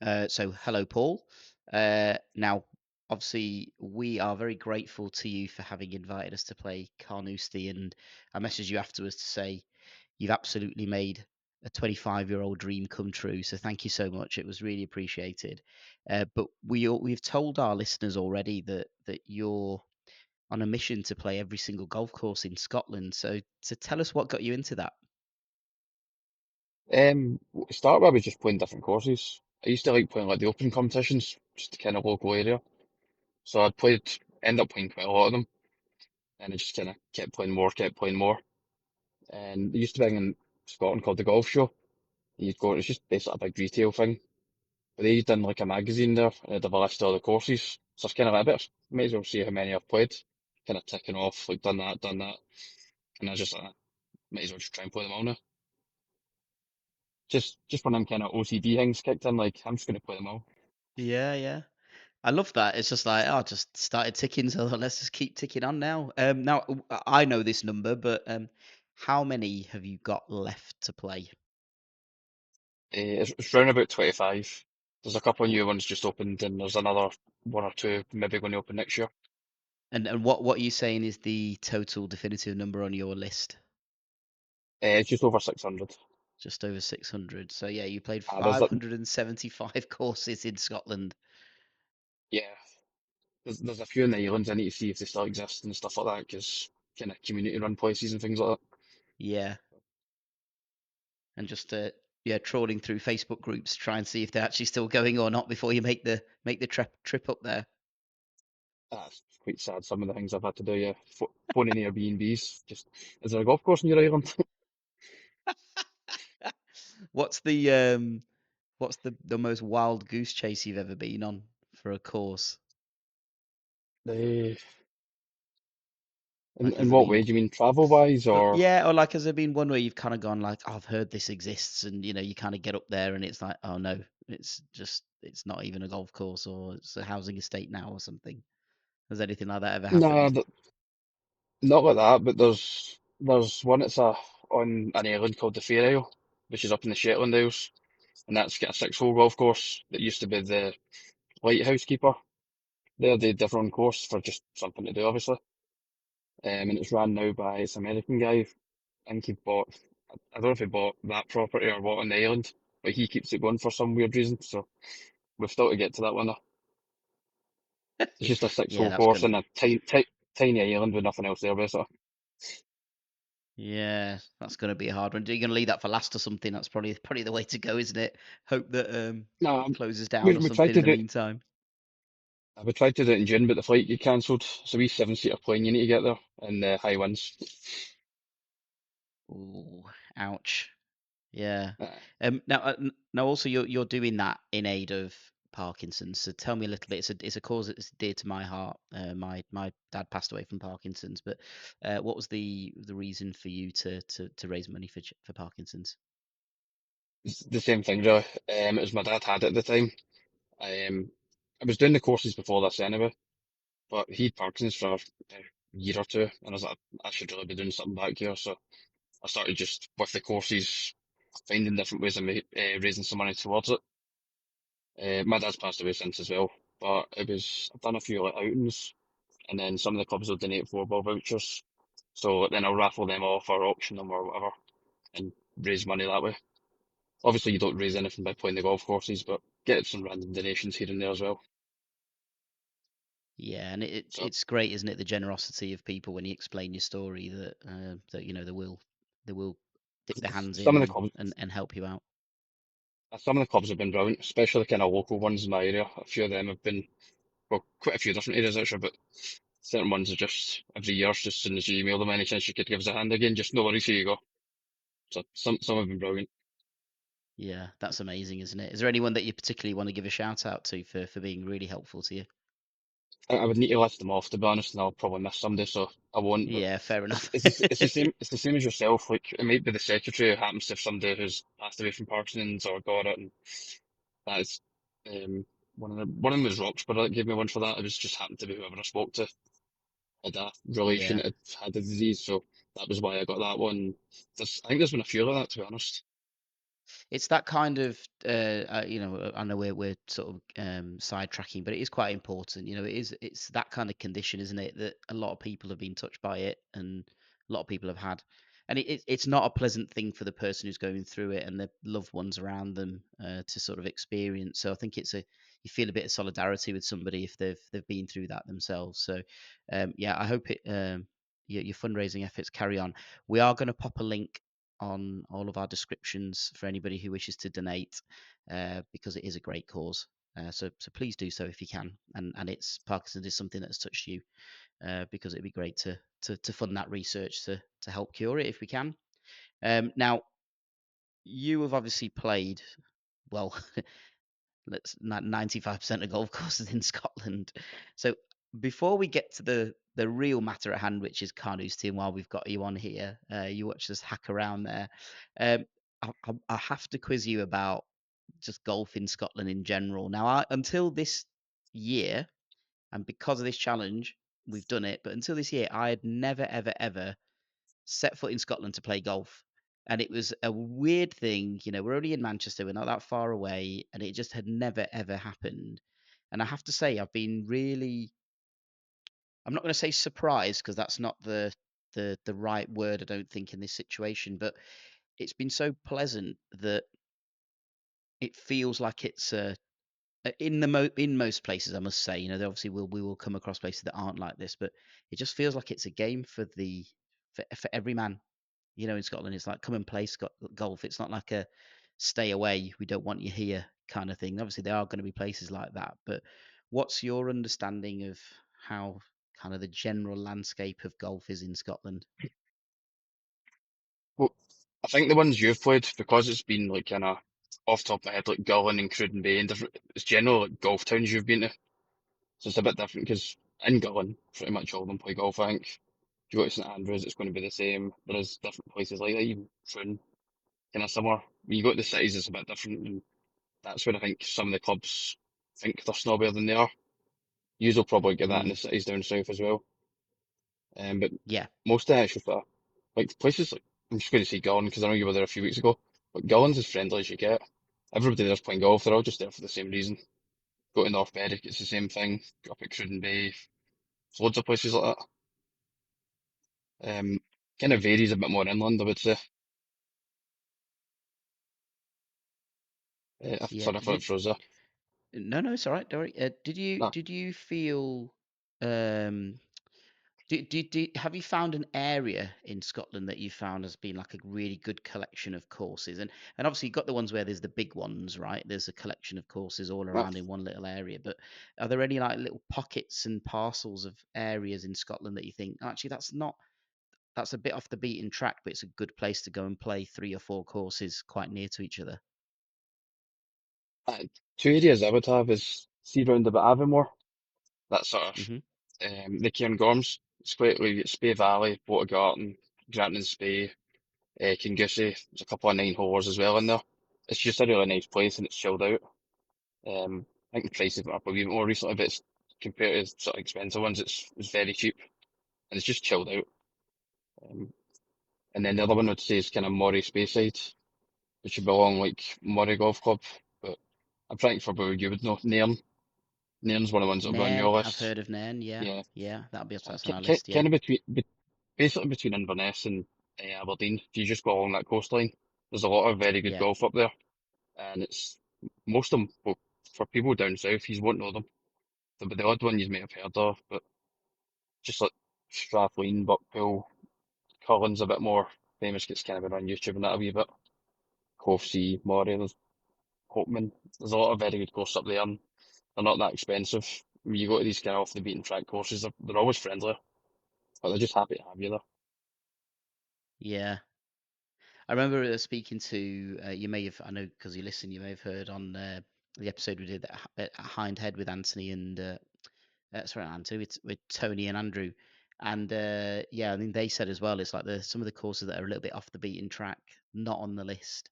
So hello, Paul. Now, obviously, we are very grateful to you for having invited us to play Carnoustie, and I messaged you afterwards to say you've absolutely made a 25-year-old dream come true. So thank you so much. It was really appreciated. But we've told our listeners already that you're on a mission to play every single golf course in Scotland. So tell us what got you into that. To start with, I was just playing different courses. I used to like playing like the open competitions, just the kind of local area. So end up playing quite a lot of them, and I just kind of kept playing more, kept playing more. And there used to be a thing in Scotland called the Golf Show. You'd go, it's just basically a big retail thing. But they done like a magazine there, and it'd have a list of all the courses. So it's kind of like a bit, may as well see how many I've played. Kind of ticking off, like done that. And I just might as well just try and play them all now. Just one of them kind of OCD things kicked in, like I'm just going to play them all. Yeah, yeah. I love that. It's just like, oh, just started ticking, so let's just keep ticking on now. Now I know this number, but how many have you got left to play? It's round about 25. There's a couple of new ones just opened, and there's another one or two maybe going to open next year. And what are you saying is the total definitive number on your list? It's just over 600. Just over 600. So yeah, you played There's a, 575 courses in Scotland. yeah, there's a few in the islands. I need to see if they still exist and stuff like that, because kind of community run places and things like Yeah, and just yeah, trawling through Facebook groups to try and see if they're actually still going or not before you make the trip up there. that. That's quite sad. Some of the things I've had to do. Yeah, phoning Airbnbs. Just is there a golf course in your island? What's the what's the most wild goose chase you've ever been on for a course? Eh, Like, has in there what way? been, Do you mean travel wise or? yeah, or like, has there been one where you've kind of gone like, oh, I've heard this exists, and you kind of get up there and it's like, oh no, it's not even a golf course or it's a housing estate now or something. Has anything like that ever Nah, happened? not like that. But there's one that's on an island called the Fair Isle, which is up in the Shetland Isles. And that's got a six-hole golf course that used to be the lighthouse keeper. There they did their own course for just something to do, obviously. And it's run now by this American guy. I think he bought, I don't know if he bought that property or what on the island, but he keeps it going for some weird reason. So we've still to get to that one. It's just a Yeah, six-hole that's course gonna. on a tiny island with nothing else there, basically. Yeah, that's gonna be a hard one. Are you gonna leave that for last or something? That's probably the way to go, isn't it? Hope that No, closes down we, or we tried something in to the do meantime. we tried to do it in June, but the flight get cancelled. So we seven-seater plane you need to get there, and high winds. Ooh, ouch. Yeah. Uh, Now also you're doing that in aid of Parkinson's. So tell me a little bit. It's a cause that's dear to my heart. My dad passed away from Parkinson's, but what was the reason for you to raise money for Parkinson's? it's the same thing, really. It was my dad had it at the time. I was doing the courses before this anyway, but he had Parkinson's for a year or two, and I was like, I should really be doing something back here. So I started just with the courses, finding different ways of raising some money towards it. My dad's passed away since as well, but I've done a few like outings, and then some of the clubs will donate floorball vouchers. So then I'll raffle them off or auction them or whatever and raise money that way. Obviously, you don't raise anything by playing the golf courses, but get some random donations here and there as well. Yeah, and So it's great, isn't it? The generosity of people when you explain your story that they will dip their hands in some of the clubs, and help you out. some of the clubs have been brilliant, especially the kind of local ones in my area. A few of them have been, well, quite a few different areas actually, but certain ones are just every year, just as soon as you email them any chance you could give us a hand again, just no worries, here you go. So some have been brilliant. Yeah, that's amazing, isn't it? Is there anyone that you particularly want to give a shout out to for being really helpful to you? I would need to list them off to be honest, and I'll probably miss somebody, so I won't. But Yeah, fair enough. it's the same as yourself. Like it might be the secretary who happens to have somebody who's passed away from Parkinson's or got it, and that's one of them was Roxburgh that gave me one for that. It was just happened to be whoever I spoke to had a relation Yeah. that had the disease, so that was why I got that one. I think there's been a few of that to be honest. It's that kind of, I know we're sort of sidetracking, but it is quite important. It's that kind of condition, isn't it? That a lot of people have been touched by it, and a lot of people have had. And it's not a pleasant thing for the person who's going through it and the loved ones around them to sort of experience. So I think you feel a bit of solidarity with somebody if they've been through that themselves. So yeah, I hope your fundraising efforts carry on. We are going to pop a link on all of our descriptions for anybody who wishes to donate, because it is a great cause. So please do so if you can. And it's Parkinson's is something that's touched you, because it'd be great to fund that research to help cure it if we can. Now you have obviously played well. Let's 95% of golf courses in Scotland. So before we get to the real matter at hand, which is Carnoustie, and while we've got you on here, you watch us hack around there. Um, I have to quiz you about just golf in Scotland in general. Now, until this year, and because of this challenge, we've done it. But until this year, I had never, ever, ever set foot in Scotland to play golf. And it was a weird thing. We're only in Manchester, we're not that far away, and it just had never, ever happened. And I have to say, I've been really, I'm not going to say surprised because that's not the right word, I don't think, in this situation, but it's been so pleasant that it feels like it's in most places, I must say. There obviously we will come across places that aren't like this, but it just feels like it's a game for every man. In Scotland, it's like come and play golf. It's not like a stay away, we don't want you here kind of thing. Obviously, there are going to be places like that, but what's your understanding of how kind of the general landscape of golf is in Scotland? Well, I think the ones you've played, because it's been like kind of off the top of my head, like Gullin and Cruden Bay and different, it's general like golf towns you've been to. So it's a bit different because in Gullin, pretty much all of them play golf, I think. If you go to St Andrews, it's going to be the same. There is different places like that, even Troon, kind of similar. When you go to the cities, it's a bit different, and that's where I think some of the clubs think they're snobbier than they are. You'll probably get that in Mm, the cities down south as well. But yeah, most of the actual like places like, I'm just going to say Gullin because I know you were there a few weeks ago, but Gullin's as friendly as you get. Everybody there's playing golf, they're all just there for the same reason. Go to North Berwick, it's the same thing. Go up at Cruden Bay, there's loads of places like that. Kind of varies a bit more inland, I would say. yeah. Sorry, I thought it froze there. No, no, it's all right. Don't worry. Did you Nah, did you feel um have you found an area in Scotland that you found has been like a really good collection of courses? And obviously you've got the ones where there's the big ones, right? There's a collection of courses all nah. around in one little area. But are there any like little pockets and parcels of areas in Scotland that you think, "Oh, actually that's a bit off the beaten track, but it's a good place to go and play three or four courses quite near to each other?" Uh, Two areas I would have is see round about Avonmore, that sort of Hmm. the Cairngorms. It's quite like it's Spey Valley, Watergarten, Granton Spey, Carnoustie. There's a couple of nine holes as well in there. It's just a really nice place and it's chilled out. I think the prices went up a wee bit more recently, but it's, compared to sort of expensive ones, it's very cheap and it's just chilled out. Um, and then the other one I'd say is kind of Moray Speyside, which would belong like Moray Golf Club, but I'm trying for where you would know Nairn. Nairn's one of the ones that'll be on Nairn, your I've list. heard of Nairn. Yeah, Yeah, yeah, that's on our list. Yeah, kind of basically between Inverness and Aberdeen. If you just go along that coastline, there's a lot of very good yeah, golf up there, and it's most of them. Well, for people down south, you won't know them. The odd one you may have heard of, but just like Strathleen, Buckpool, Cullen's a bit more famous. Gets kind of been on YouTube and that a wee bit. Cove Sea, Moray, there's Hopeman. There's a lot of very good courses up there, and they're not that expensive. When you go to these kind of off the beaten track courses, they're always friendly, but they're just happy to have you there. yeah. I remember speaking to you may have, I know because you listen, you may have heard on the episode we did at Hindhead with Anthony and sorry, not Anthony, with Tony and Andrew, and yeah, I mean they said as well, it's like some of the courses that are a little bit off the beaten track, not on the list.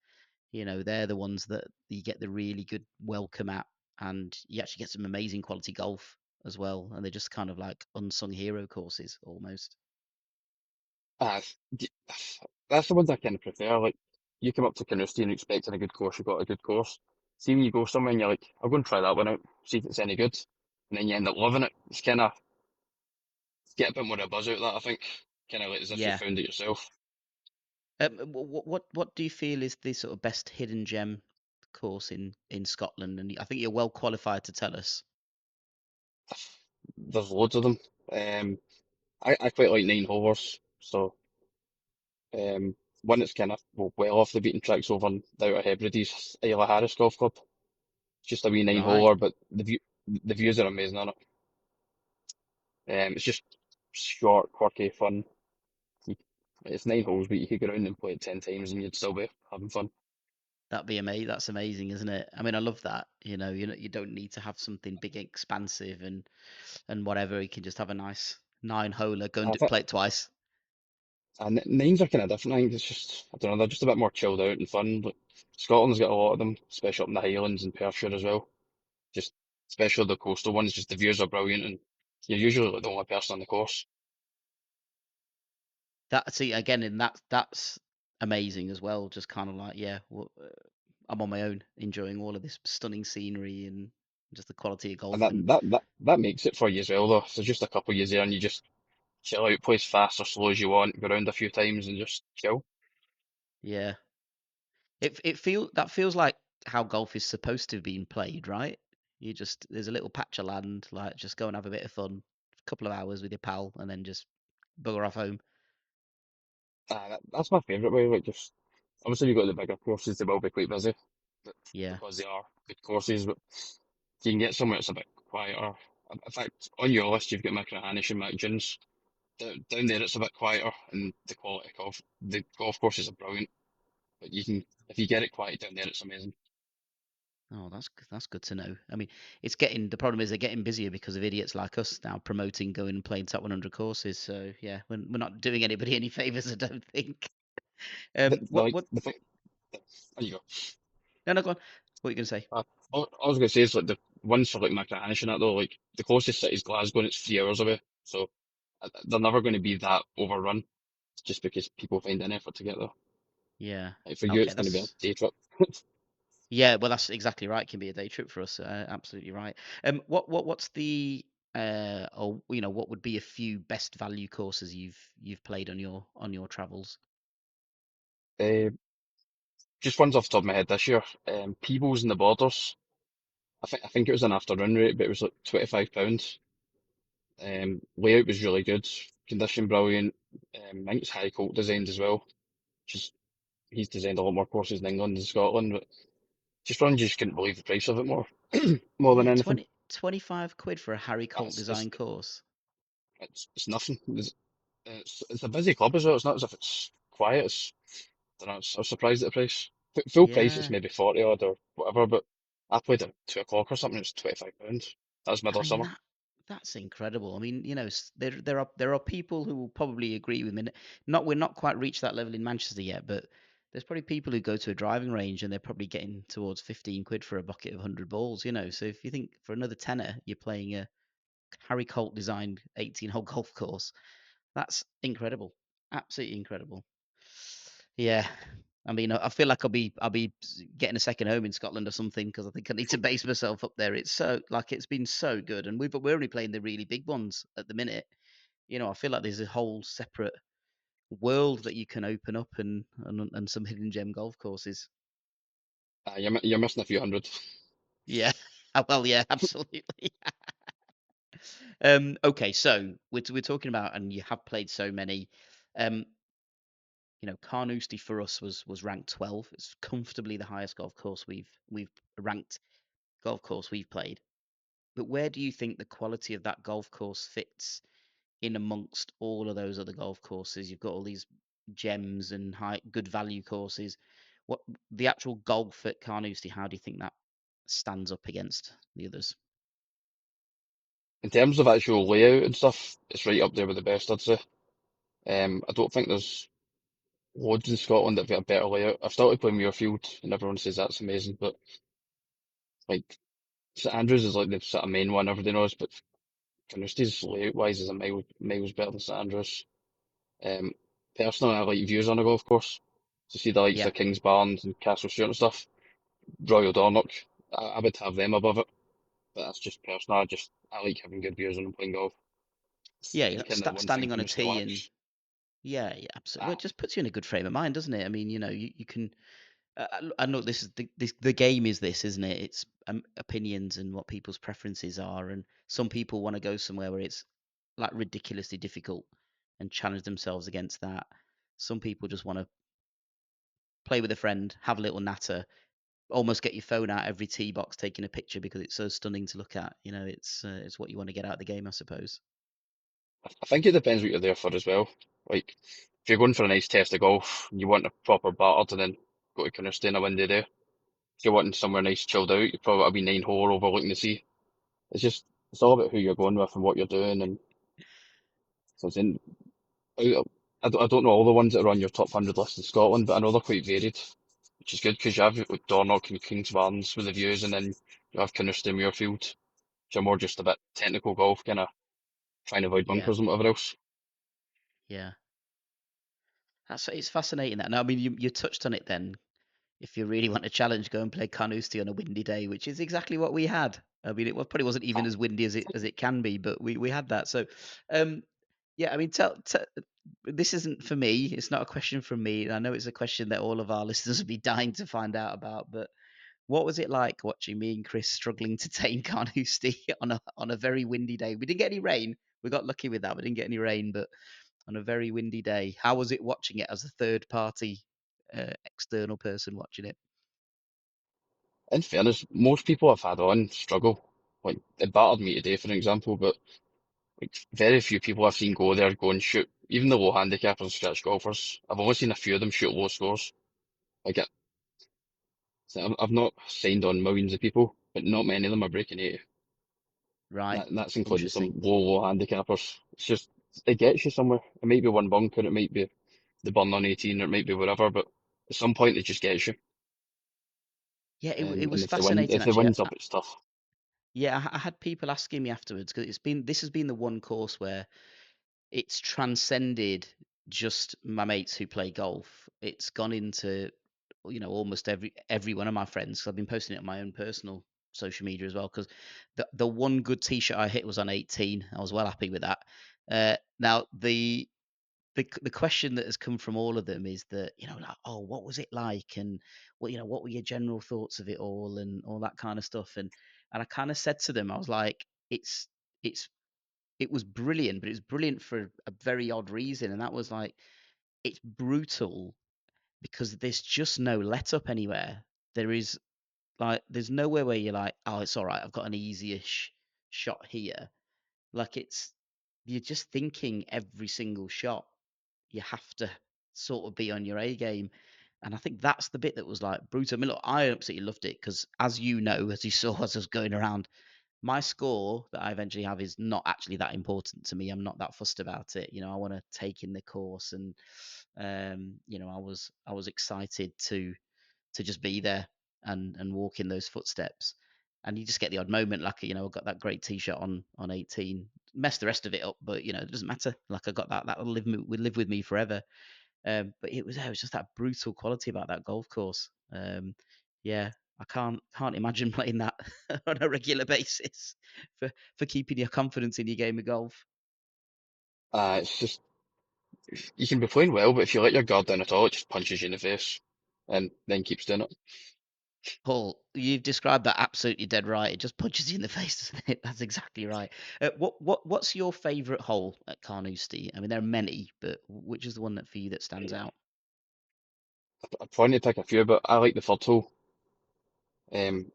They're the ones that you get the really good welcome at, and you actually get some amazing quality golf as well, and they're just kind of like unsung hero courses almost. Uh, d- that's the ones I kind of prefer. Like you come up to Carnoustie and you're expecting a good course, you've got a good course. See when you go somewhere and you're like, I'll go and try that one out, see if it's any good, and then you end up loving it. It's kind of get a bit more of a buzz out of that, I think. Kind of like as if you Yeah. found it yourself. What do you feel is the sort of best hidden gem course in Scotland? And I think you're well qualified to tell us. There's loads of them. I quite like nine holes, so one that's kind of well off the beaten tracks over in the Outer Hebrides, Isla Harris Golf Club. It's just a wee nine Right. holer, but the views are amazing on it. It's just short, quirky, fun. You, it's nine holes, but you could go around and play it 10 times and you'd still be having fun. That'd be amazing. That's amazing, isn't it? I mean, I love that. You don't need to have something big, expansive, and whatever. You can just have a nice nine-holer. Go and I think play it twice. nines are kind of different. I think it's just, I don't know, they're just a bit more chilled out and fun. But Scotland's got a lot of them, especially up in the Highlands and Perthshire as well. Just, especially the coastal ones, just the views are brilliant and you're usually like the only person on the course. That see again, and that's amazing as well. Just kind of like, yeah, well, I'm on my own, enjoying all of this stunning scenery and just the quality of And golf. And that makes it for you as well though. So just a couple of years there and you just chill out, play as fast or slow as you want, go around a few times and just chill. yeah, it feels like how golf is supposed to be played, right? You just there's a little patch of land, like just go and have a bit of fun, a couple of hours with your pal, and then just bugger off home. That's my favourite way. Like just obviously you got the bigger courses, they will be quite busy, but Yeah. because they are good courses. But if you can get somewhere that's a bit quieter. In fact, on your list you've got Machrihanish and MacJuns. Down there it's a bit quieter, and the golf courses are brilliant. But you can if you get it quiet down there, it's amazing. Oh, that's good to know. I mean, the problem is they're getting busier because of idiots like us now promoting going and playing top 100 courses. So yeah, we're not doing anybody any favors, I don't think. Like the thing, there you go. No, no, go on. What are you gonna say? All I was gonna say is like the ones for like Machrihanish and that though, like the closest city is Glasgow and it's 3 hours away. So they're never going to be that overrun just because people find an effort to get there. Yeah. Like for you, Okay, it's going to be a that's day trip. yeah. Well, that's exactly right. It can be a day trip for us. Absolutely right. What's the or what would be a few best value courses you've played on your travels? Uh, just ones off the top of my head this year. Peebles and the Borders. I think it was an afternoon rate, but it was like £25. Layout was really good. Condition brilliant. I think it's High Colt designed as well. Just he's designed a lot more courses in England and Scotland, but just ones you just couldn't believe the price of it more than Yeah, anything. 25 quid for a Harry Colt That's it's design course. it's nothing. It's a busy club as well. It's not as if it's quiet. Don't know, I was surprised at the price. Full price it's Yeah. maybe 40 odd or whatever, but I played at 2 o'clock or something. It's £25. That was I middle of mean summer. that's incredible. I mean, there are people who will probably agree with me. Not we're not quite reached that level in Manchester yet, but there's probably people who go to a driving range and they're probably getting towards 15 quid for a bucket of 100 balls. So if you think for another tenner you're playing a Harry Colt designed 18-hole golf course, that's incredible. Absolutely incredible. Yeah. I mean, I feel like I'll be getting a second home in Scotland or something because I think I need to base myself up there. It's so like it's been so good, and we're only playing the really big ones at the minute. I feel like there's a whole separate world that you can open up and some hidden gem golf courses. You're missing a few hundred. Yeah. Well, yeah, absolutely. Okay, so we're talking about, and you have played so many. Um, Carnoustie for us was ranked 12. It's comfortably the highest golf course we've ranked golf course we've played. But where do you think the quality of that golf course fits in amongst all of those other golf courses? You've got all these gems and high good value courses. What the actual golf at Carnoustie? How do you think that stands up against the others? In terms of actual layout and stuff, it's right up there with the best, I'd say. I don't think there's loads in Scotland that've got a better layout. I've started playing Muirfield and everyone says that's amazing, but like St Andrews is like the sort of main one everybody knows, but Carnoustie's layout wise is a miles better than St Andrews. Um, Personally, I like views on a golf course. To see the likes Yeah. of Kings Barnes and Castle Stewart and stuff, Royal Dornoch, I would have them above it. But that's just personal. I like having good views when I'm playing golf. Yeah, It's you're kind of the one thing standing for on a me to tee and relax. yeah, yeah, absolutely. Well, Ah, it just puts you in a good frame of mind, doesn't it? I mean, you can. I know this is the game is this, isn't it? It's opinions and what people's preferences are, and some people want to go somewhere where it's like ridiculously difficult and challenge themselves against that. Some people just want to play with a friend, have a little natter, almost get your phone out every tee box taking a picture because it's so stunning to look at. It's what you want to get out of the game, I suppose. I think it depends what you're there for as well. Like, if you're going for a nice test of golf, and you want a proper battered and then go to Carnoustie on a windy day. If you're wanting somewhere nice, chilled out, you probably want to be 9 hole overlooking the sea. It's just, it's all about who you're going with and what you're doing. And so it's in, I, I don't know all the ones that are on your top 100 list in Scotland, but I know they're quite varied, which is good because you have like, Dornoch and Kingsbarns with the views, and then you have Carnoustie and Muirfield, which are more just a bit technical golf, kind of trying to avoid Yeah, bunkers and whatever else. yeah. It's fascinating that. Now, I mean, you touched on it then. If you really want a challenge, go and play Carnoustie on a windy day, which is exactly what we had. I mean, probably wasn't even as windy as it can be, but we had that. So, um, yeah, I mean, this isn't for me. It's not a question from me. And I know it's a question that all of our listeners would be dying to find out about. But what was it like watching me and Chris struggling to tame Carnoustie on a very windy day? We didn't get any rain. We got lucky with that. We didn't get any rain, but on a very windy day, how was it watching it as a third party, external person watching it? In fairness, most people I've had on struggle. Like, it battered me today, for example, but like very few people I've seen go there, go and shoot. Even the low handicappers and scratch golfers, I've only seen a few of them shoot low scores. Like, so I've not signed on millions of people, but not many of them are breaking 80. Right. That's including some Interesting. low handicappers. It's just, it gets you somewhere. It might be one bunker, it might be the burn on 18, or it might be whatever, but at some point it just gets you. Yeah, it And was fascinating if the actually. wind's up, it's tough. Yeah, I had people asking me afterwards because this has been the one course where it's transcended just my mates who play golf. It's gone into almost every one of my friends. 'Cause I've been posting it on my own personal social media as well. Because the one good tee shot I hit was on 18. I was well happy with that. Now the question that has come from all of them is that like, oh, what was it like, and what were your general thoughts of it all, and all that kind of stuff, and I kind of said to them, I was like, it's it was brilliant, but it's brilliant for a very odd reason, and that was like, it's brutal because there's just no let up anywhere. There's nowhere where you're like, oh, it's all right, I've got an easy-ish shot here. Like, you're just thinking every single shot you have to sort of be on your A game. And I think that's the bit that was like brutal. I mean, look, I absolutely loved it because, as you know, as you saw as I was going around, my score that I eventually have is not actually that important to me. I'm not that fussed about it. I want to take in the course, and I was excited to just be there and walk in those footsteps. And you just get the odd moment, like I got that great tee shot on 18, messed the rest of it up, but it doesn't matter. Like, I got that will live with me forever. But it was just that brutal quality about that golf course. Yeah, I can't imagine playing that on a regular basis for keeping your confidence in your game of golf. It's just, you can be playing well, but if you let your guard down at all, it just punches you in the face and then keeps doing it. Paul, you've described that absolutely dead right. It just punches you in the face, doesn't it? That's exactly right. What's your favourite hole at Carnoustie? I mean, there are many, but which is the one that for you that stands out? I'm trying to pick a few, but I like the third hole. Um,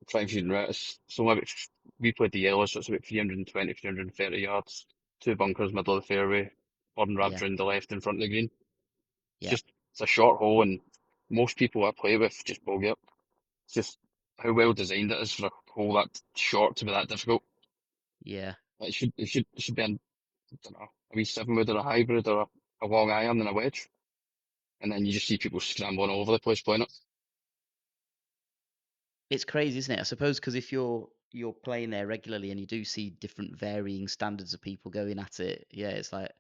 trying to right. So maybe we played the yellow, so it's about 320, 330 yards, two bunkers, middle of the fairway, one wrapped Yeah, round the left in front of the green. It's yeah, just, it's a short hole, and most people I play with just bogey it. It's just how well designed it is for a hole that short to be that difficult. yeah. It should be an, I don't know, a wee 7 wood or a hybrid or a long iron and a wedge. And then you just see people scrambling all over the place playing it. It's crazy, isn't it? I suppose because if you're playing there regularly and you do see different varying standards of people going at it, yeah, it's like,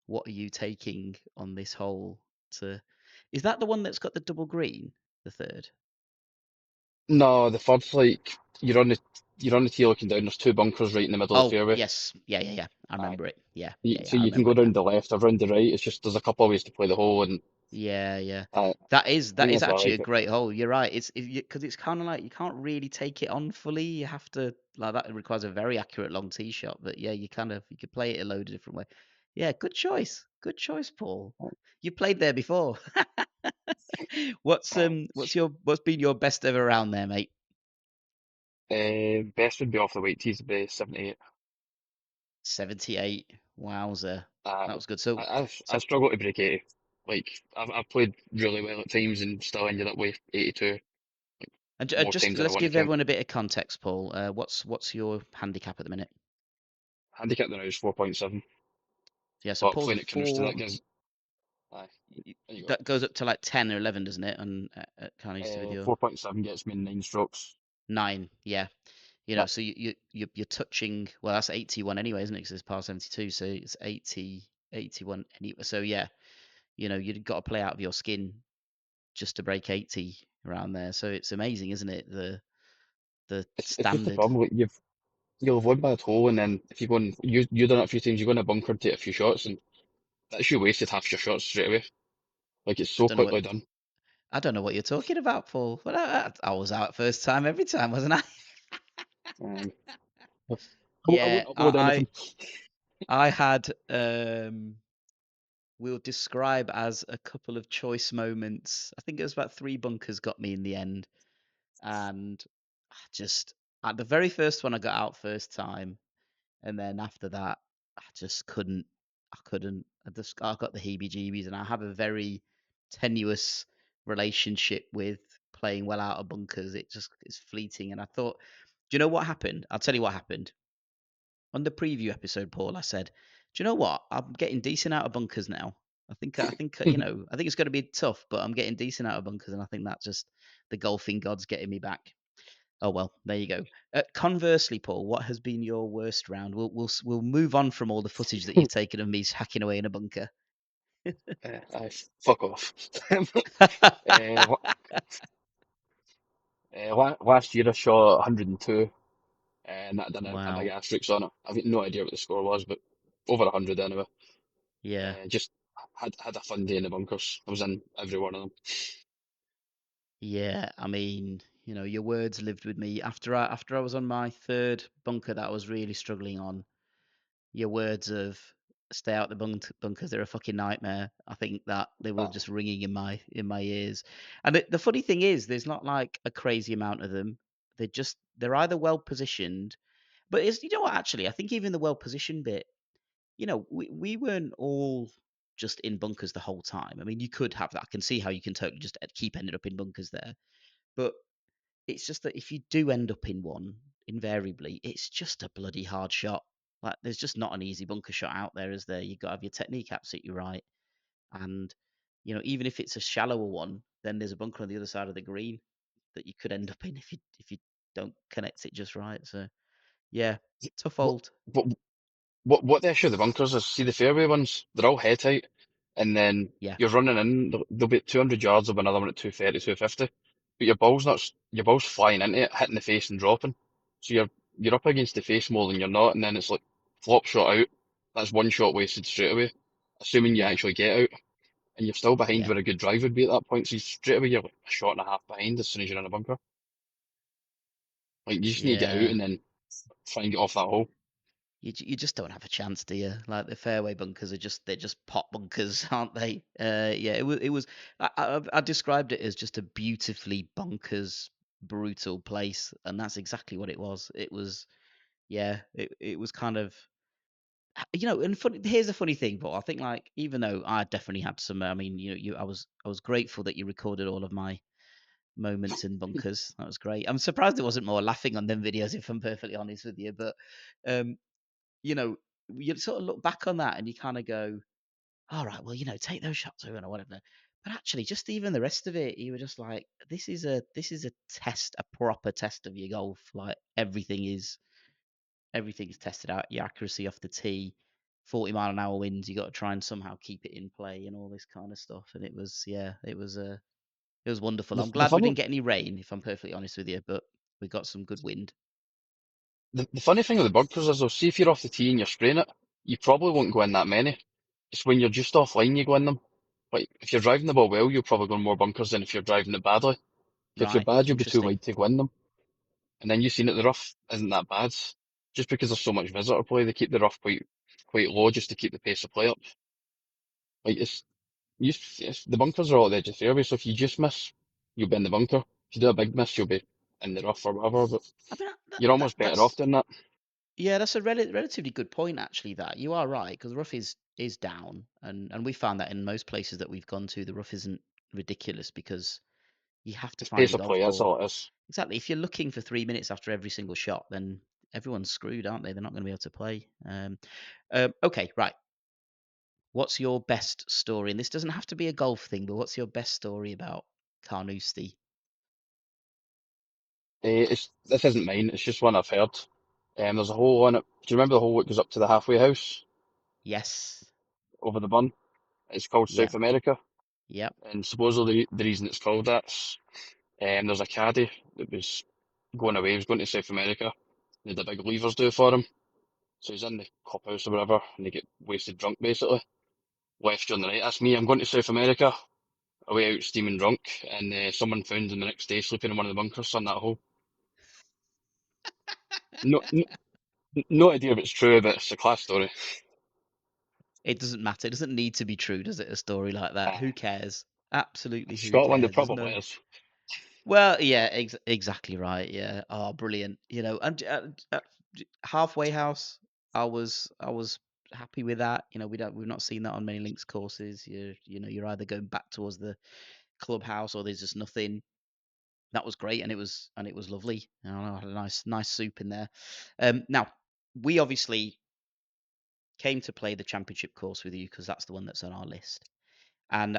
what are you taking on this hole to? Is that the one that's got the double green? The third? No, the third's like you're on the tee looking down. There's two bunkers right in the middle of the Oh, fairway. yes. Yeah, yeah, yeah. I Aye. remember it. Yeah, yeah, So yeah. I you can remember go it now. down the left or round the right. It's just there's a couple of ways to play the hole, and Yeah, yeah. I That think is that's why I actually a like it. great hole. You're right. It's because it's kind of like you can't really take it on fully. You have to like that requires a very accurate long tee shot. But yeah, you could play it a load of different way. Yeah, good choice. Good choice, Paul. You played there before. What's been your best ever round there, mate? Best would be off the white tees, would be 78. 78. Wowzer. Uh, That was good. So I so struggle to break 80. Like I've played really well at times and still ended up with 82 and most just times than I let's want to give count. everyone a bit of context, Paul. What's your handicap at the minute? Handicap now is 4.7, Yeah, so but Paul's playing at Carnoustie four. that gives aye. There you go. That goes up to like 10 or 11, doesn't it? And at Carnoustie with your 4.7 gets me 9 strokes. nine, yeah. Yep. So you're touching. Well, that's 81 anyway, isn't it? Because it's par 72, so it's 80, 81 anyway. So yeah, you've got to play out of your skin just to break 80 around there. So it's amazing, isn't it? The It's just the standard. problem. Like you'll have one bad hole, and then if you go and you've done it a few times, you go in a bunker, take a few shots, and that's you wasted half your shots straight away. Like it's I so don't know what quickly done. I don't know what you're talking about, Paul. But I was out first time every time, wasn't I? Um, I Yeah, won't upload anything. I had we'll describe as a couple of choice moments. I think it was about three bunkers got me in the end, and I just at the very first one I got out first time, and then after that I just couldn't. I couldn't. I got the heebie-jeebies, and I have a very tenuous relationship with playing well out of bunkers. It just is fleeting, and I thought, do you know what happened? I'll tell you what happened. On the preview episode, Paul, I said, "Do you know what? I'm getting decent out of bunkers now. I think it's going to be tough, but I'm getting decent out of bunkers, and I think that's just the golfing gods getting me back." Oh well, there you go. Conversely, Paul, what has been your worst round? We'll move on from all the footage that you've taken of me hacking away in a bunker. Fuck off. Uh, last year I shot 102, and that done a big Wow. asterisk on it. I've got no idea what the score was, but over 100 anyway. Yeah. Just had a fun day in the bunkers. I was in every one of them. Yeah. I mean, your words lived with me after I was on my third bunker that I was really struggling on. Your words of "stay out the bunkers, they're a fucking nightmare." I think that they were Uh, just ringing in my ears. And the funny thing is, there's not like a crazy amount of them. They're either well positioned, but it's what actually I think even the well positioned bit, we weren't all just in bunkers the whole time. I mean, you could have that. I can see how you can totally just keep ending up in bunkers there, but it's just that if you do end up in one, invariably, it's just a bloody hard shot. Like, there's just not an easy bunker shot out there, is there? You've got to have your technique absolutely right. And, even if it's a shallower one, then there's a bunker on the other side of the green that you could end up in if you don't connect it just right. So, yeah, tough what, old. what what the issue of the bunkers is, see the fairway ones, they're all head height, and then Yeah, you're running in, they'll be at 200 yards, there'll be another one at 230, 250, but your ball's flying into it, hitting the face and dropping. So you're up against the face more than you're not, and then it's like flop shot out. That's one shot wasted straight away, assuming you yeah, actually get out, and you're still behind yeah, where a good drive would be at that point. So straight away you're like a shot and a half behind as soon as you're in a bunker. Like you just need to get out yeah. and then try and get off that hole. You just don't have a chance, do you? Like the fairway bunkers they're just pot bunkers, aren't they? Yeah, it was. I described it as just a beautifully bonkers, brutal place, and that's exactly what it was. It was, yeah, it was kind of, and funny. Here's a funny thing, but I think like even though I definitely had some, I mean, I was grateful that you recorded all of my moments in bunkers. That was great. I'm surprised there wasn't more laughing on them videos, if I'm perfectly honest with you, but. Um, you know, you sort of look back on that and you kind of go, all right, well, take those shots over or whatever. But actually, just even the rest of it, you were just like, this is a test, a proper test of your golf. Like everything's tested out, your accuracy off the tee. 40-mile-an-hour winds. You got to try and somehow keep it in play and all this kind of stuff. And it was, yeah, it was wonderful. The I'm the glad we funny didn't get any rain, if I'm perfectly honest with you, but we got some good wind. the funny thing with the bunkers is though, see if you're off the tee and you're spraying it, you probably won't go in that many. It's when you're just offline you go in them. Like if you're driving the ball well, you'll probably go in more bunkers than if you're driving it badly. If you're Right, bad, you'll be too interesting. wide to go in them. And then you've seen it, the rough isn't that bad. Just because there's so much visitor play, they keep the rough quite low just to keep the pace of play up. Like the bunkers are all at the edge of the fairway, so if you just miss, you'll be in the bunker. If you do a big miss, you'll be in the rough or whatever. But I mean, you're almost better off that's doing that. yeah, that's a relatively good point actually. That you are right because the rough is down, and we found that in most places that we've gone to, the rough isn't ridiculous because you have to It's find pace your of golf play, that's ball. all it is. Exactly. If you're looking for 3 minutes after every single shot, then everyone's screwed, aren't they? They're not going to be able to play. Okay, right. What's your best story? And this doesn't have to be a golf thing, but what's your best story about Carnoustie? This isn't mine, it's just one I've heard. There's a hole on it. Do you remember the hole that goes up to the halfway house Yes. over the bun? It's called Yeah. South America. Yep. And supposedly the reason it's called that's there's a caddy that was going away, he was going to South America. They had a big leavers do for him. So he's in the clubhouse or whatever, and they get wasted drunk basically. Left during the night. That's me. I'm going to South America, away out steaming drunk, and someone found him the next day sleeping in one of the bunkers on that hole. No, no idea if it's true, but it's a class story. It doesn't matter. It doesn't need to be true, does it? A story like that. Uh, Who cares? Absolutely, who Scotland, it cares? There's probably no. is. Well, yeah, exactly right. Yeah. Oh, brilliant. And halfway house, I was happy with that. We've not seen that on many links courses. You're either going back towards the clubhouse or there's just nothing. That was great, and it was lovely. I had a nice soup in there. Now we obviously came to play the championship course with you because that's the one that's on our list, and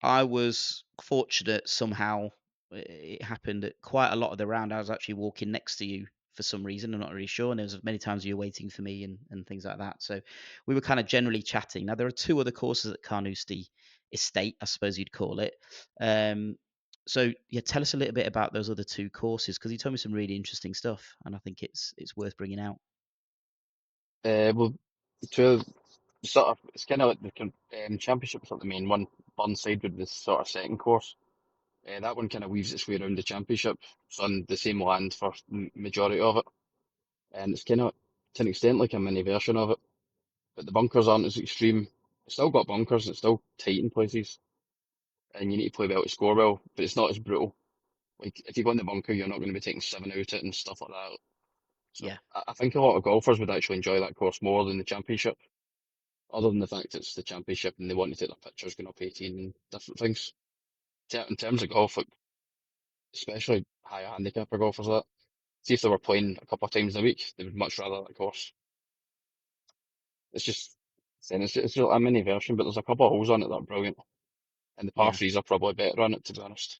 I was fortunate somehow. It happened that quite a lot of the round I was actually walking next to you for some reason. I'm not really sure. And there was many times you were waiting for me and things like that. So we were kind of generally chatting. Now there are two other courses at Carnoustie Estate, I suppose you'd call it. Um, so yeah, tell us a little bit about those other two courses because you told me some really interesting stuff, and I think it's worth bringing out. Well, to sort of, it's kind of like the championship's not the main one. Burnside would be the sort of second course. That one kind of weaves its way around the championship. It's on the same land for majority of it, and it's kind of to an extent like a mini version of it. But the bunkers aren't as extreme. It's still got bunkers, it's still tight in places, and you need to play well to score well, but it's not as brutal. Like, if you go in the bunker, you're not going to be taking seven out it and stuff like that. So, Yeah, I think a lot of golfers would actually enjoy that course more than the championship, other than the fact it's the championship and they want to take their pictures going up 18 and different things. In terms of golf, like, especially higher handicapper golfers, like that, see if they were playing a couple of times a week, they would much rather that course. It's just, saying it's just a mini version, but there's a couple of holes on it that are brilliant. And the par yeah, threes are probably better on it, to be honest.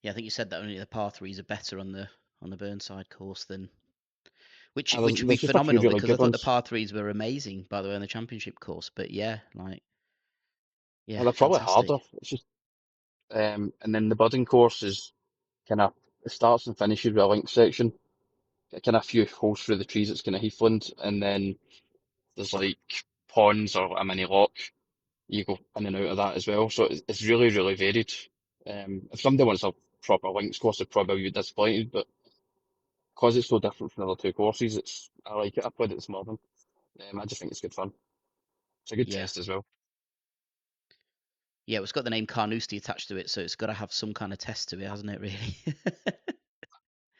yeah. I think you said that only the par threes are better on the Burnside course than which There's, which would be there's just a few phenomenal really because I good thought the ones. par threes were amazing, by the way, on the championship course. But yeah, yeah, They're probably fantastic. harder. It's just, and then the budding course is kind of, it starts and finishes with a link section. Kind of a few holes through the trees, it's kind of heathland, and then there's like ponds or a mini lock. You go in and out of that as well. So it's really, really varied. If somebody wants a proper links course, they'd probably be disappointed, but because it's so different from the other two courses, I like it. I played it this morning. I just think it's good fun. It's a good Yeah, test as well. yeah. It's got the name Carnoustie attached to it, so it's got to have some kind of test to it, hasn't it? Really.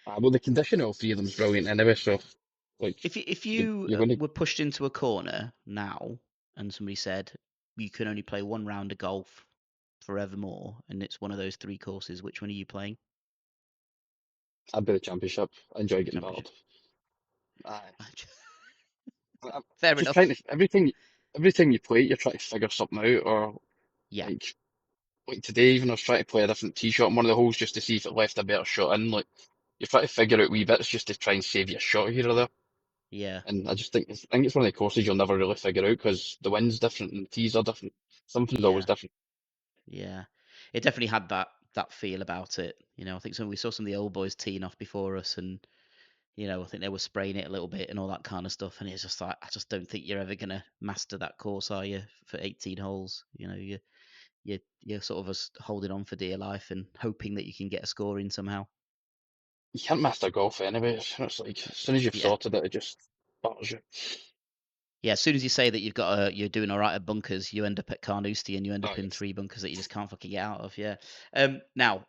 Well, the condition of all three of them is brilliant anyway. So, like, If you you're going to, were pushed into a corner now, and somebody said you can only play one round of golf forevermore, and it's one of those three courses, which one are you playing? I'd be the championship. I enjoy getting Championship. battered. Aye. I'm Fair just trying to enough. every time you play it, you're trying to figure something out, or Yeah, like today, even I was trying to play a different tee shot in one of the holes just to see if it left a better shot in. Like you're trying to figure out wee bits just to try and save your shot here or there. Yeah, And I think it's one of the courses you'll never really figure out because the wind's different and the tees are different. Something's always yeah, different. yeah. It definitely had that feel about it. I think we saw some of the old boys teeing off before us, and I think they were spraying it a little bit and all that kind of stuff. And it's just like, I just don't think you're ever gonna master that course, are you? For 18 holes, you're sort of just holding on for dear life and hoping that you can get a score in somehow. You can't master golf anyway. It's like as soon as you've Yeah. sorted it, it just batters you. Yeah, as soon as you say that you're doing all right at bunkers, you end up at Carnoustie and you end Oh up in yes. three bunkers that you just can't fucking get out of. Yeah. Now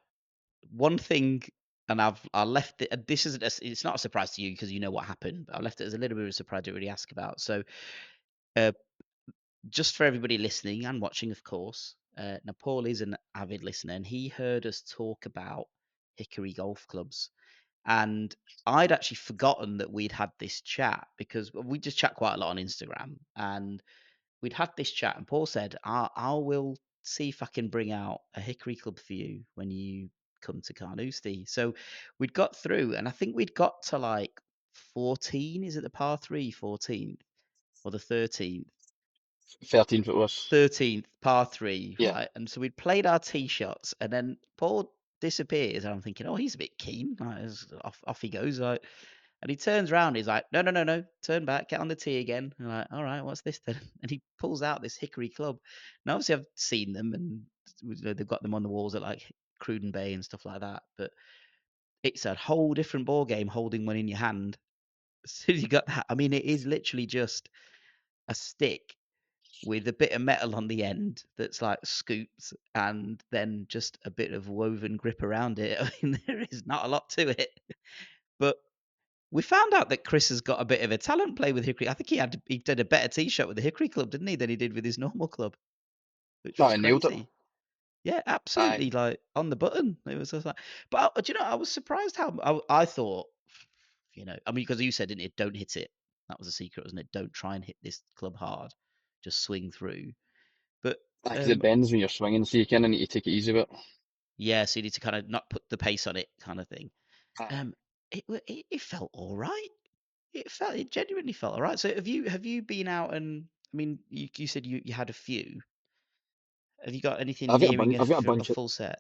one thing, and I left it. This isn't. It's not a surprise to you because you know what happened. But I left it as a little bit of a surprise. I didn't really ask about. So, uh, just for everybody listening and watching, of course, now Paul is an avid listener, and he heard us talk about Hickory golf clubs. And I'd actually forgotten that we'd had this chat because we just chat quite a lot on Instagram, and we'd had this chat, and Paul said, I will see if I can bring out a hickory club for you when you come to Carnoustie. So we'd got through, and I think we'd got to like 14. Is it the par three, 14th or the 13th? 13th it was. 13th, par three, Yeah. right? And so we'd played our tee shots, and then Paul disappears, and I'm thinking, oh, he's a bit keen. Like, off he goes. Like, and he turns around. He's like, no, no, no, no. Turn back. Get on the tee again. And I'm like, all right, what's this then? And he pulls out this hickory club. Now, obviously, I've seen them, and they've got them on the walls at like Cruden Bay and stuff like that. But it's a whole different ball game holding one in your hand. As soon as you got that, I mean, it is literally just a stick with a bit of metal on the end that's like scooped, and then just a bit of woven grip around it. I mean, there is not a lot to it. But we found out that Chris has got a bit of a talent play with Hickory. I think he did a better tee shot with the Hickory club, didn't he, than he did with his normal club, which No, was I nailed it. crazy. Yeah, Aye. absolutely, like on the button. It was just like, but do you know, I was surprised how I thought, I mean, because you said, didn't it, don't hit it. That was a secret, wasn't it? Don't try and hit this club hard, just swing through. But Aye, 'cause it um, bends when you're swinging, so you kind of need to take it easy with it. yeah, so you need to kind of not put the pace on it, kind of thing. Aye. Um, it felt all right. It genuinely felt all right. So have you been out and I mean you said you had a few. Have you got anything nearing I've got a a bunch of, full set?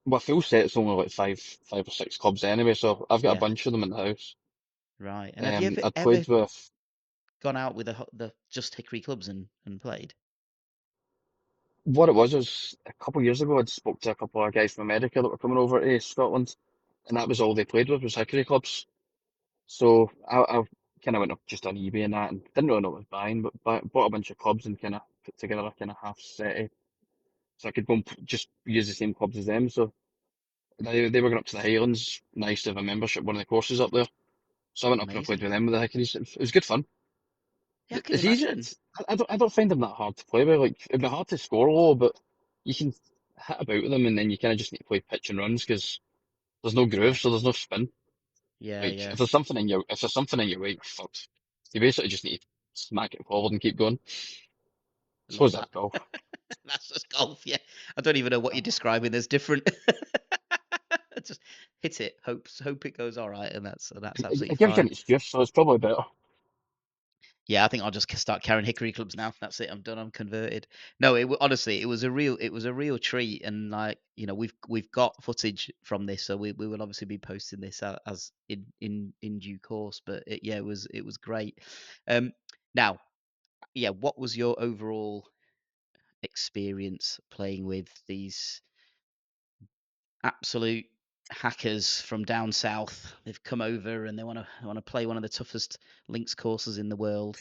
well, full set's only like five or six clubs anyway, so I've got a Yeah, bunch of them in the house. right. And have you ever I'd ever played with, gone out with the just Hickory clubs and played? what it was a couple of years ago, I'd spoke to a couple of guys from America that were coming over to Scotland, and that was all they played with was hickory clubs. So I kind of went up just on eBay and that, and didn't really know what I was buying, but bought a bunch of clubs and kind of put together a kind of half set, so I could go and just use the same clubs as them. So they were going up to the Highlands. Nice to have a membership, one of the courses up there. So I went up and I played Amazing. with them with the hickories. It was good fun. Yeah, I can It's easy. imagine. I don't find them that hard to play with. Like it'd be hard to score low, but you can hit about with them, and then you kind of just need to play pitch and runs because there's no groove, Yeah, so there's no spin. yeah, Like yeah. if there's something in your way, you're fucked. You basically just need to smack it forward and keep going. I love Suppose that's that. golf. That's just golf. Yeah, I don't even know what you're describing. There's different. Just hit it. Hope it goes all right, and that's absolutely It gives you fine. an excuse, so it's probably better. Yeah, I think I'll just start carrying hickory clubs now. That's it. I'm done. I'm converted. No, honestly, it was a real treat, and like we've got footage from this, so we will obviously be posting this as in due course. But yeah, it was great. Um, now, yeah, what was your overall experience playing with these absolute hackers from down south? They've come over and they want to play one of the toughest links courses in the world,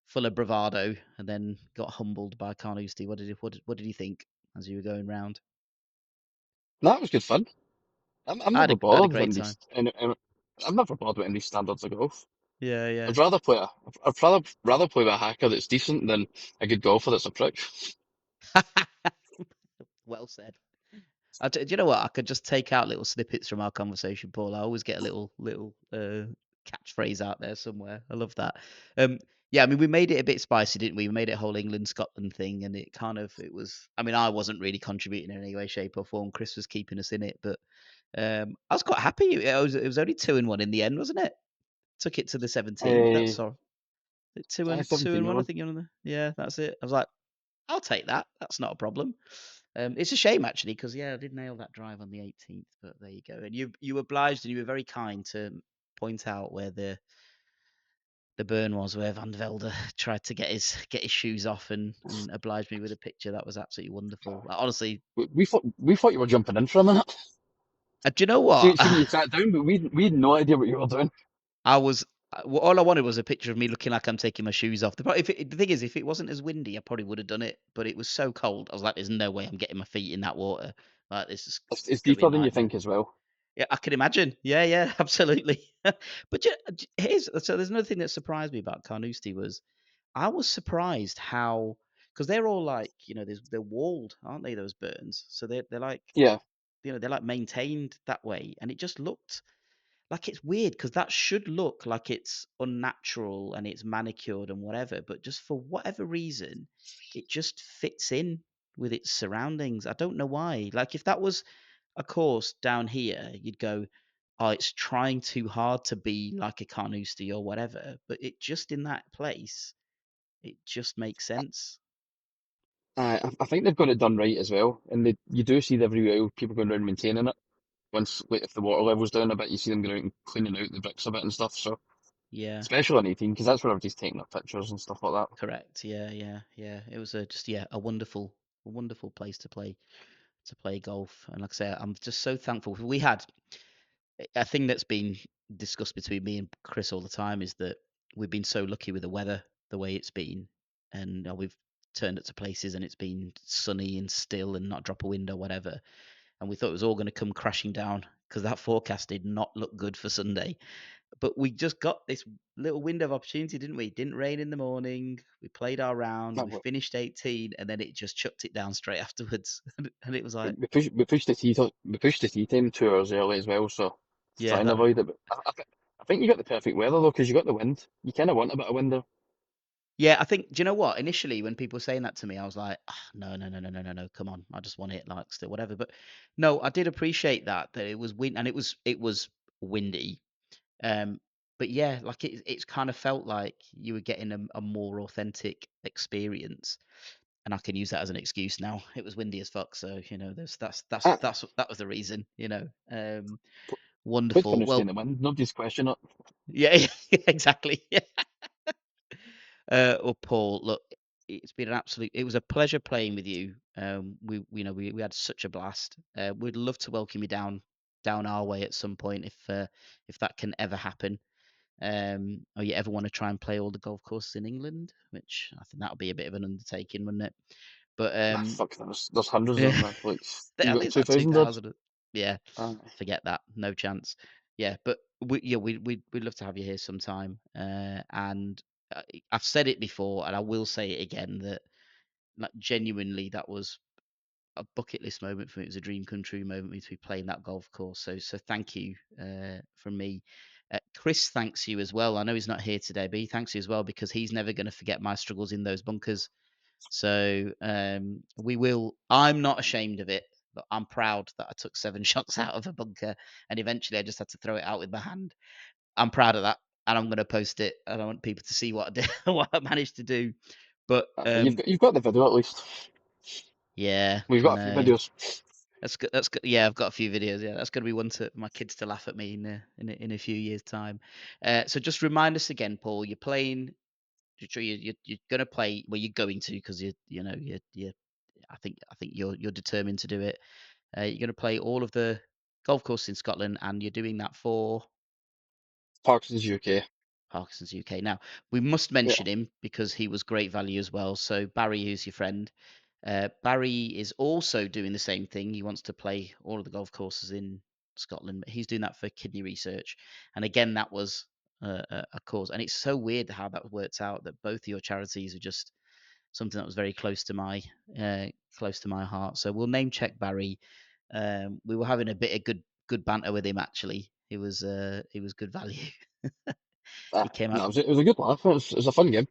full of bravado, and then got humbled by Carnoustie. What did you think as you were going round? That was good fun. I'm I had never a I had a bothered great when time. I'm never bothered with any standards of golf. Yeah, yeah. I'd rather play with a hacker that's decent than a good golfer that's a prick. Well said. Do you know what? I could just take out little snippets from our conversation, Paul. I always get a little catchphrase out there somewhere. I love that. Um, yeah, I mean, we made it a bit spicy, didn't we? We made it a whole England Scotland thing, and it was. I mean, I wasn't really contributing in any way, shape, or form. Chris was keeping us in it, but I was quite happy. It was only 2-1 in the end, wasn't it? Took it to the 17th. Uh, That's all. Two I and two 17 and year one, I one. think you're on the. Yeah, that's it. I was like, I'll take that. That's not a problem. It's a shame actually, because yeah, I did nail that drive on the 18th. But there you go. And you obliged and you were very kind to point out where the burn was, where Van Velde tried to get his shoes off and obliged me with a picture. That was absolutely wonderful. Like, honestly, We thought you were jumping in for a minute. do you know See, what? see when you sat down, but we had no idea what you were doing. I was all I wanted was a picture of me looking like I'm taking my shoes off. The thing is, if it wasn't as windy, I probably would have done it. But it was so cold. I was like, "There's no way I'm getting my feet in that water. Like this is It's gonna be a deeper than you nightmare." think as well. Yeah, I can imagine. Yeah, yeah, absolutely. But here's so there's another thing that surprised me about Carnoustie was I was surprised how because they're all like they're walled, aren't they? Those burns, so they're like Yeah. they're like maintained that way, and it just looked like it's weird because that should look like it's unnatural and it's manicured and whatever, but just for whatever reason, it just fits in with its surroundings. I don't know why. Like if that was a course down here, you'd go, "Oh, it's trying too hard to be like a Carnoustie or whatever." But it just in that place, it just makes sense. I think they've got it done right as well, and you do see every while people going around maintaining it. Once, like, if the water level's down a bit, you see them going out and cleaning out the bricks a bit and stuff. So, Yeah, especially on 18, because that's where everybody's taking their pictures and stuff like that. correct. Yeah, yeah, yeah. It was just a wonderful place to play golf. And like I say, I'm just so thankful. We had a thing that's been discussed between me and Chris all the time is that we've been so lucky with the weather the way it's been, and we've turned up to places and it's been sunny and still and not drop a wind or whatever. And we thought it was all going to come crashing down because that forecast did not look good for Sunday. But we just got this little window of opportunity, didn't we? It didn't rain in the morning. We played our round. No, We finished 18, and then it just chucked it down straight afterwards. And it was like, we pushed the tea time 2 hours early as well, so to yeah, try and that avoid it. But I think you got the perfect weather though, because you got the wind. You kind of want a bit of wind there. Yeah, I think. Do you know what? Initially, when people were saying that to me, I was like, "Ah, no, no, no, no, no, no, no, come on, I just want it like still whatever." But no, I did appreciate that it was wind and it was windy. Um, but yeah, like it's kind of felt like you were getting a more authentic experience, and I can use that as an excuse now. It was windy as fuck, so Ah, that was the reason. put put Wonderful. Carnoustie in Well, the wind. Nobody's questioning it. yeah, exactly. Well, Paul, look, it's been an absolute. It was a pleasure playing with you. We had such a blast. We'd love to welcome you down our way at some point if that can ever happen. Or you ever want to try and play all the golf courses in England, which I think that would be a bit of an undertaking, wouldn't it? But Ah, fuck, there's hundreds of yeah, them there. Like, I you think got it's like 2,000 odd? 2,000. Yeah, Aye. forget that, no chance. Yeah, but we'd love to have you here sometime. And I've said it before, and I will say it again that like genuinely that was a bucket list moment for me. It was a dream come true moment for me to be playing that golf course. So thank you from me. Chris thanks you as well. I know he's not here today, but he thanks you as well because he's never going to forget my struggles in those bunkers. So we will. I'm not ashamed of it, but I'm proud that I took 7 shots out of a bunker, and eventually I just had to throw it out with my hand. I'm proud of that, and I'm going to post it. And I want people to see what I did, what I managed to do. But You've got the video at least. yeah, We've I got a few know. videos. That's good. That's good. Yeah, I've got a few videos. Yeah, that's going to be one to my kids to laugh at me in a few years' time. So just remind us again, Paul. You're playing. You're going to play. Well, you're going to because you. I think you're determined to do it. You're going to play all of the golf courses in Scotland, and you're doing that for Parkinson's UK. Parkinson's UK. Now, we must Yeah. mention him because he was great value as well. So, Barry, who's your friend, Barry is also doing the same thing. He wants to play all of the golf courses in Scotland, but he's doing that for kidney research. And again, that was a cause. And it's so weird how that worked out that both of your charities are just something that was very uh, close to my heart. So we'll name check Barry. We were having a bit of good banter with him actually. He was good value. He came out. No, it was a good laugh. It was a fun game.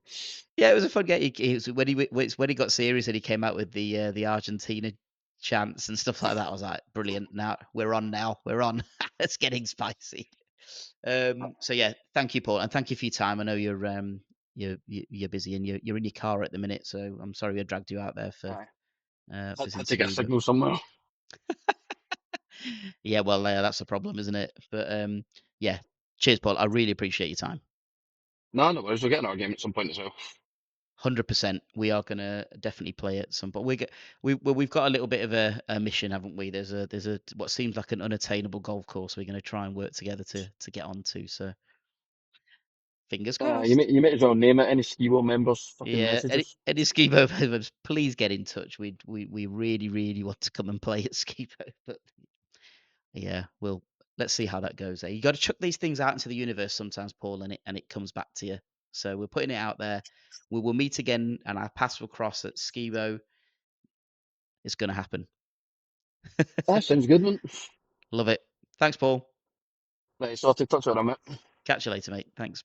Yeah, it was a fun game. He was when he got serious and he came out with the Argentina chants and stuff like that. I was like, brilliant. Now we're on. Now we're on. It's getting spicy. So yeah, thank you, Paul, and thank you for your time. I know you're busy and you're in your car at the minute, so I'm sorry I dragged you out there for Aye. this Had to get a interview. But signal somewhere. yeah, well, that's the problem, isn't it? But yeah, cheers, Paul. I really appreciate your time. No, no worries. We'll get an argument at some point as well. 100%. We are gonna definitely play at some point. We've got a little bit of a mission, haven't we? There's a what seems like an unattainable golf course we're gonna try and work together to get onto. So fingers crossed. You might as well name it. Any Ski World members fucking Yeah, messages. any Skibo members, please get in touch. We really really want to come and play at Skibo, but yeah, let's see how that goes. You got to chuck these things out into the universe sometimes, Paul, and it comes back to you. So we're putting it out there. We will meet again, and our paths will cross at Skibo. It's going to happen. That sounds good, man. Love it. Thanks, Paul. Right, so I'll take touch with him, mate. Catch you later, mate. Thanks.